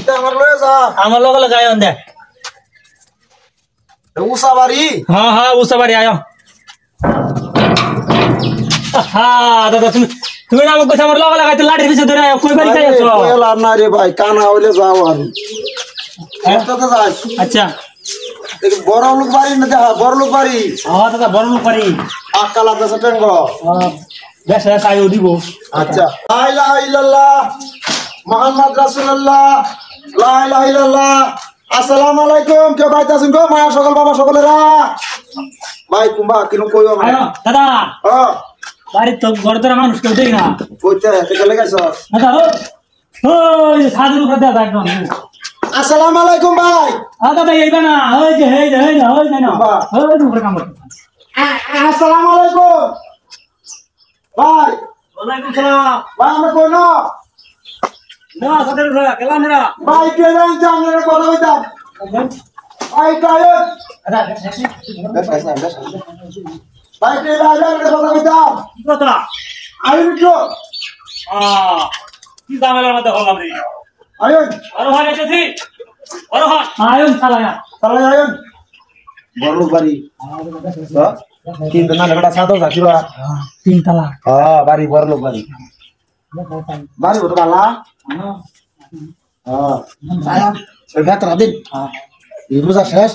এটা আমার লয়ে যা আমার লগে লগে আয় দে উসাবাড়ি হ্যাঁ হ্যাঁ উসাবাড়ি আয় হ্যাঁ দাদা তুমি তুমি না আমাকে আমার লগে লাগাইতে লাঠির পিছে ধরে কই বাড়ি যাই আছো কইলা না রে ভাই কানা হইলে যাও আর এততে যাই আচ্ছা দেখ বড় লোক বাড়ি না দেখা বড় লোক বাড়ি হ্যাঁ দাদা বড় লোক বাড়ি আকালা দেশ টেঙ্গ বেশ বেশ আয়ো দিব আচ্ছা লা ইলাহা ইল্লাল্লাহ মুহাম্মদ রাসূলুল্লাহ লা ইলাহা ইল্লাল্লাহ আসসালামু আলাইকুম কে বাইতে আছেন গো মা সকল বাবা সকলেরা ভাই কুম্বা কিনো কইও মানে দাদা হ্যাঁ বাড়ি তো গড়তরা মানুষ কেউ দেই না কইতে থেকে লাগাইছস দাদা ওই সাধুর উপর দাদা একদম আসসালামু আলাইকুম ভাই দাদা এইবা না ওই যে এই যে ওই না ওই উপরে কাম করতে আসসালামু আলাইকুম ভাই ওয়ালাইকুম সালাম ভাই আমরা কই না না সাধুর উপর কেলাম না ভাই কে জান জানরে কথা কইতাম ভাই কায় দাদা ভাই কে জানরে কথা কইতাম কি কথা আই বিটো কি ঝামেলার মধ্যে হলাম রে আয়ন আরো ভাই এসেছি আরো ভাই আয়ন চালায়া চলে আয়ন বড় বাড়ি তিন না লেটা সাদো জাকিরা তিন তালা হ্যাঁ বাড়ি বড় লোক বাড়ি বাড়ি হতো বালা হ্যাঁ আয়া ওই ভেতর দিন এই রোজা শেষ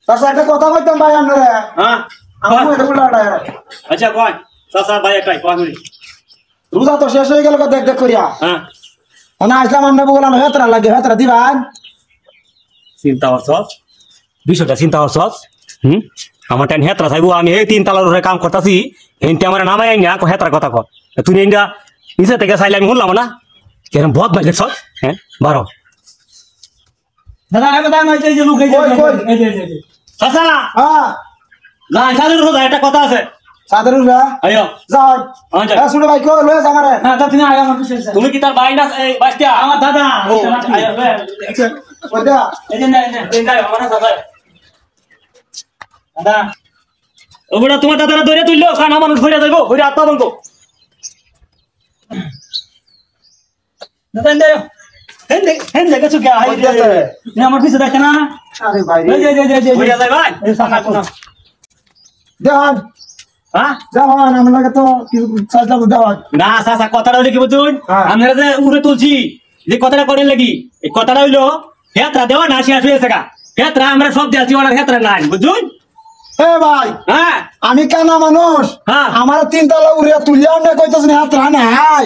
তার একটা কথা কইতাম ভাই আপনারা হ্যাঁ আমার এটা বলাটা আচ্ছা কই চাচা ভাই একটাই কই আমি রোজা তো শেষ হয়ে গেল দেখ দেখ করিয়া হ্যাঁ না আসলাম আমরা বললাম ভেতরা লাগে ভেতরা দিবান চিন্তা করছস বিষয়টা চিন্তা করছস আমার টাইম হেতরা চাইবো আমি এই তিন তালার উপরে কাম করতেছি এনতে আমার নামাই না হেতরা কথা কর তুই এইটা নিচে থেকে চাইলে আমি শুনলাম না কেরম বহুত মাইলে সব হ্যাঁ বারো দাদা দাদা আমি এই যে লোক এই যে চাচা হ্যাঁ না সাধুর কথা একটা কথা আছে সাধারণ আইও যাও আচ্ছা হ্যাঁ শুনে ভাই কো লয়ে যা আমারে হ্যাঁ তুমি আগে আমার পিছে তুমি কি তার ভাই না এই বাস্তিয়া আমার দাদা আইও ওটা এই যে না এই না আমার দাদা দাদা ওগুলা তোমার দাদারা ধরে তুললো কানা মানুষ ধরে যাইবো ধরে আত্মা বলবো দাদা এন্ডে হেন্দে হেন্দে কিছু কে আই রে আমার পিছে দেখে না আরে ভাই এই যে হইয়া যায় ভাই এই সামনে কোনা দেওয়ান হ্যাঁ দেওয়ান আমার লাগে তো কিছু সাজলাম দেওয়ান না সাসা কথাটা হইলো কি বুঝুন আমরা যে উড়ে তুলছি যে কথাটা করেন লাগি এই কথাটা হইলো হেতরা দেওয়া না শেষ হয়েছে গা হেতরা আমরা সব দিয়েছি ওনার হেতরা নাই বুঝুন এ ভাই হ্যাঁ আমি কানা মানুষ হ্যাঁ আমার তিন তলা উড়ে তুলিয়া না কইতাছ হাত রানে হাই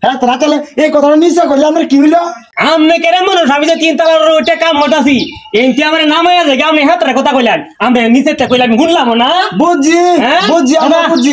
হাত রাতলে এই কথাটা নিচে কইলে আমরা কি হইলো আমনে কেরে মানুষ আমি যে তিন তলার ওইটা কাম মতাছি এনতে আমরা নামায়া যাই আমি হেতরা কথা কইলাম আমরা নিচেটা কইলাম শুনলাম না বুঝছি বুঝছি আমরা বুঝছি